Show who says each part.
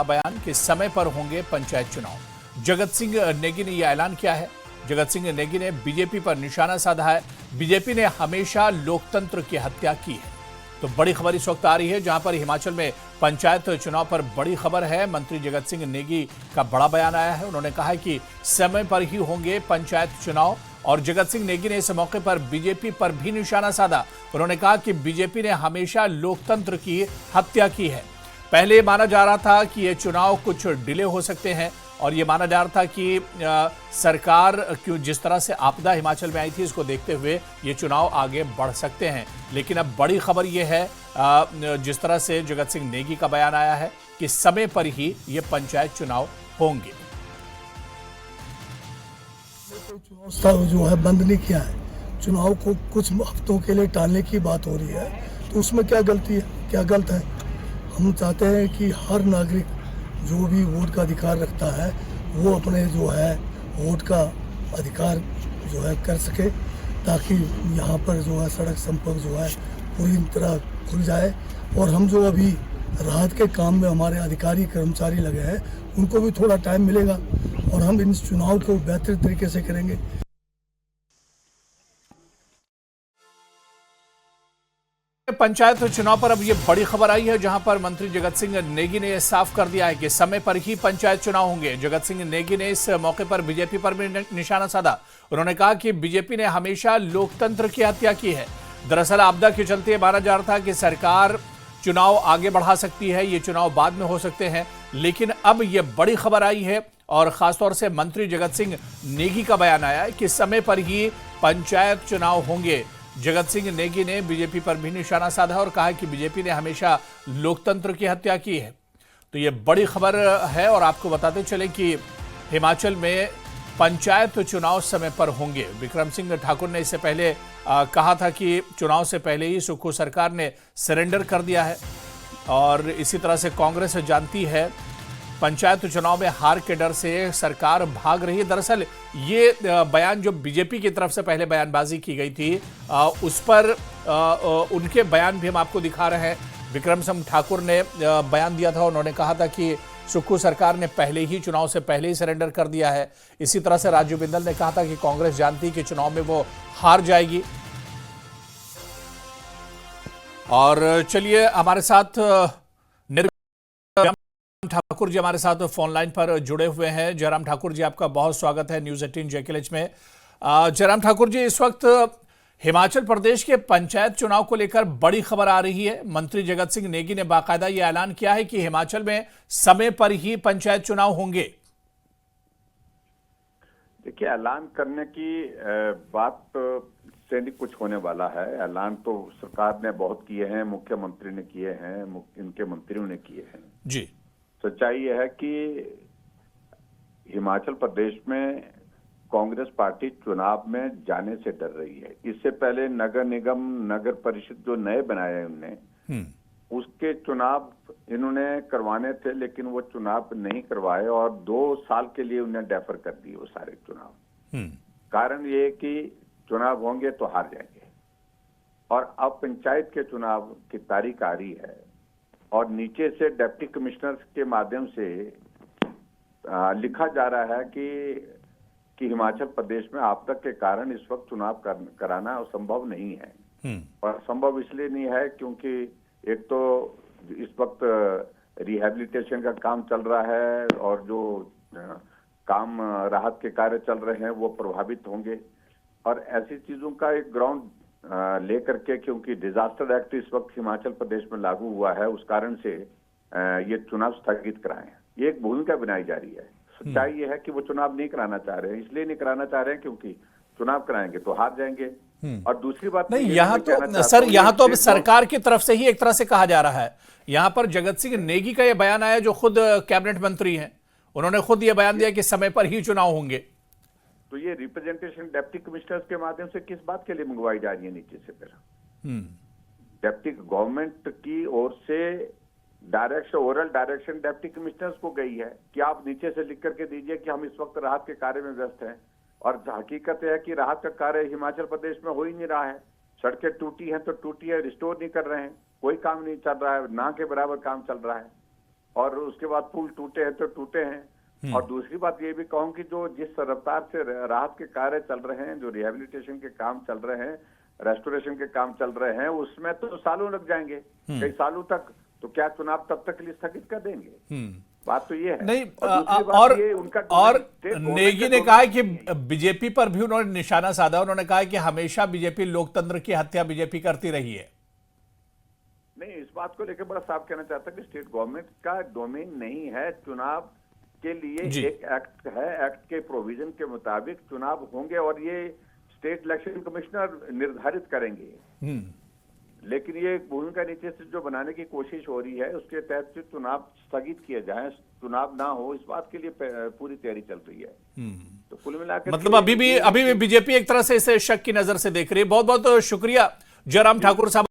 Speaker 1: बयान कि समय पर होंगे पंचायत चुनाव। जगत सिंह नेगी ने यह ऐलान किया है। जगत सिंह नेगी ने बीजेपी पर निशाना साधा है। बीजेपी ने हमेशा लोकतंत्र की हत्या की है। तो बड़ी खबर इस वक्त आ रही है जहां पर हिमाचल में पंचायत चुनाव पर बड़ी खबर है। मंत्री जगत सिंह नेगी का बड़ा बयान आया है। उन्होंने कहा है कि समय पर ही होंगे पंचायत चुनाव और जगत सिंह नेगी ने इस मौके पर बीजेपी पर भी निशाना साधा। उन्होंने कहा कि बीजेपी ने हमेशा लोकतंत्र की हत्या की है। पहले ये माना जा रहा था कि ये चुनाव कुछ डिले हो सकते हैं और ये माना जा रहा था कि सरकार क्यों जिस तरह से आपदा हिमाचल में आई थी इसको देखते हुए ये चुनाव आगे बढ़ सकते हैं। लेकिन अब बड़ी खबर ये है जिस तरह से जगत सिंह नेगी का बयान आया है कि समय पर ही ये पंचायत चुनाव होंगे।
Speaker 2: चुनाव जो है बंद नहीं किया है, चुनाव को कुछ हफ्तों के लिए टालने की बात हो रही है, तो उसमें क्या गलती है, क्या गलत है। हम चाहते हैं कि हर नागरिक जो भी वोट का अधिकार रखता है वो अपने जो है वोट का अधिकार जो है कर सके, ताकि यहाँ पर जो है सड़क संपर्क जो है पूरी तरह खुल जाए। और हम जो अभी राहत के काम में हमारे अधिकारी कर्मचारी लगे हैं उनको भी थोड़ा टाइम मिलेगा और हम इन चुनाव को बेहतर तरीके से करेंगे।
Speaker 1: पंचायत चुनाव पर अब ये बड़ी खबर आई है जहां पर मंत्री जगत सिंह नेगी ने यह साफ कर दिया है कि समय पर ही पंचायत चुनाव होंगे। जगत सिंह नेगी ने इस मौके पर बीजेपी पर भी निशाना साधा। उन्होंने कहा कि बीजेपी ने हमेशा लोकतंत्र की हत्या की है। दरअसल आपदा के चलते माना जा रहा था कि सरकार चुनाव आगे बढ़ा सकती है, ये चुनाव बाद में हो सकते हैं, लेकिन अब यह बड़ी खबर आई है और खासतौर से मंत्री जगत सिंह नेगी का बयान आया है कि समय पर ही पंचायत चुनाव होंगे। जगत सिंह नेगी ने बीजेपी पर भी निशाना साधा और कहा कि बीजेपी ने हमेशा लोकतंत्र की हत्या की है। तो यह बड़ी खबर है और आपको बताते चले कि हिमाचल में पंचायत चुनाव समय पर होंगे। विक्रम सिंह ठाकुर ने इससे पहले कहा था कि चुनाव से पहले ही सुक्खू सरकार ने सरेंडर कर दिया है और इसी तरह से कांग्रेस जानती है पंचायत चुनाव में हार के डर से सरकार भाग रही है। दरअसल ये बयान जो बीजेपी की तरफ से पहले बयानबाजी की गई थी उस पर उनके बयान भी हम आपको दिखा रहे हैं। विक्रम सिंह ठाकुर ने बयान दिया था, उन्होंने कहा था कि सुक्खू सरकार ने पहले ही चुनाव से पहले ही सरेंडर कर दिया है। इसी तरह से राजू बिंदल ने कहा था कि कांग्रेस जानती कि चुनाव में वो हार जाएगी। और चलिए हमारे साथ ठाकुर जी हमारे साथ फोन लाइन पर जुड़े हुए हैं। जयराम ठाकुर जी आपका बहुत स्वागत है न्यूज 18 जेकेएलएच में। जयराम ठाकुर जी, इस वक्त हिमाचल प्रदेश के पंचायत चुनाव को लेकर बड़ी खबर आ रही है। मंत्री जगत सिंह नेगी ने बाकायदा यह ऐलान किया है कि हिमाचल में समय पर ही पंचायत चुनाव होंगे।
Speaker 3: देखिए, ऐलान करने की बात से नहीं कुछ होने वाला है। ऐलान तो सरकार ने बहुत किए हैं, मुख्यमंत्री ने किए हैं, इनके मंत्रियों ने किए हैं
Speaker 1: जी।
Speaker 3: सच्चाई यह है कि हिमाचल प्रदेश में कांग्रेस पार्टी चुनाव में जाने से डर रही है। इससे पहले नगर निगम, नगर परिषद जो नए बनाए उनने, उसके चुनाव इन्होंने करवाने थे, लेकिन वो चुनाव नहीं करवाए और 2 साल के लिए उन्हें डेफर कर दिए वो सारे चुनाव। कारण ये कि चुनाव होंगे तो हार जाएंगे। और अब पंचायत के चुनाव की तारीख आ रही है और नीचे से डिप्टी कमिश्नर के माध्यम से लिखा जा रहा है कि हिमाचल प्रदेश में आपदा के कारण इस वक्त चुनाव कराना संभव नहीं है। और संभव इसलिए नहीं है क्योंकि एक तो इस वक्त रिहैबिलिटेशन का काम चल रहा है और जो काम राहत के कार्य चल रहे हैं वो प्रभावित होंगे। और ऐसी चीजों का एक ग्राउंड लेकर के, क्योंकि डिजास्टर एक्ट इस वक्त हिमाचल प्रदेश में लागू हुआ है, उस कारण से ये चुनाव स्थगित कराए हैं। ये एक भूमिका बनाई जा रही है। सच्चाई ये है कि वो चुनाव नहीं कराना चाह रहे हैं, इसलिए नहीं कराना चाह रहे हैं क्योंकि चुनाव कराएंगे तो हार जाएंगे। और दूसरी बात
Speaker 1: नहीं, यहाँ तो सर यहाँ तो अब सरकार की तरफ से ही एक तरह से कहा जा रहा है। यहाँ पर जगत सिंह नेगी का यह बयान आया जो खुद कैबिनेट मंत्री हैं, उन्होंने खुद यह बयान दिया कि समय पर ही चुनाव होंगे।
Speaker 3: तो ये रिप्रेजेंटेशन डिप्टी कमिश्नर्स के माध्यम से किस बात के लिए मंगवाई जा रही है नीचे से? फिर डिप्टी गवर्नमेंट की ओर से direction, oral direction deputy commissioners को गई है कि आप नीचे से लिख करके दीजिए कि हम इस वक्त राहत के कार्य में व्यस्त हैं। और हकीकत है कि राहत का कार्य हिमाचल प्रदेश में हो ही नहीं रहा है। सड़कें टूटी हैं तो टूटी है, रिस्टोर नहीं कर रहे हैं, कोई काम नहीं चल रहा है, ना के बराबर काम चल रहा है। और उसके बाद पुल टूटे हैं तो टूटे हैं। और दूसरी बात ये भी कहूँ कि जो जिस रफ्तार से राहत के कार्य चल रहे हैं, जो रिहेबिलिटेशन के काम चल रहे हैं, रेस्टोरेशन के काम चल रहे हैं, उसमें तो सालों लग जाएंगे, कई सालों तक। तो क्या चुनाव तब तक के लिए स्थगित कर देंगे? बात तो ये है।
Speaker 1: नहीं,
Speaker 3: दूसरी बात ये उनका
Speaker 1: और
Speaker 3: स्टेट
Speaker 1: नेगी ने कहा है कि बीजेपी पर भी उन्होंने निशाना साधा। उन्होंने कहा कि हमेशा बीजेपी लोकतंत्र की हत्या बीजेपी करती रही है।
Speaker 3: नहीं, इस बात को लेकर बड़ा साफ कहना चाहता कि स्टेट गवर्नमेंट का डोमेन नहीं है। चुनाव के लिए एक एक्ट है, एक्ट के प्रोविजन के मुताबिक चुनाव होंगे और ये स्टेट इलेक्शन कमिश्नर निर्धारित करेंगे। लेकिन ये भूमिका नीचे से जो बनाने की कोशिश हो रही है, उसके तहत से चुनाव स्थगित किए जाए, चुनाव ना हो, इस बात के लिए पूरी तैयारी चल रही है। तो कुल मिलाकर
Speaker 1: मतलब अभी भी बीजेपी एक तरह से इसे शक की नजर से देख रही है। बहुत बहुत शुक्रिया जयराम ठाकुर साहब।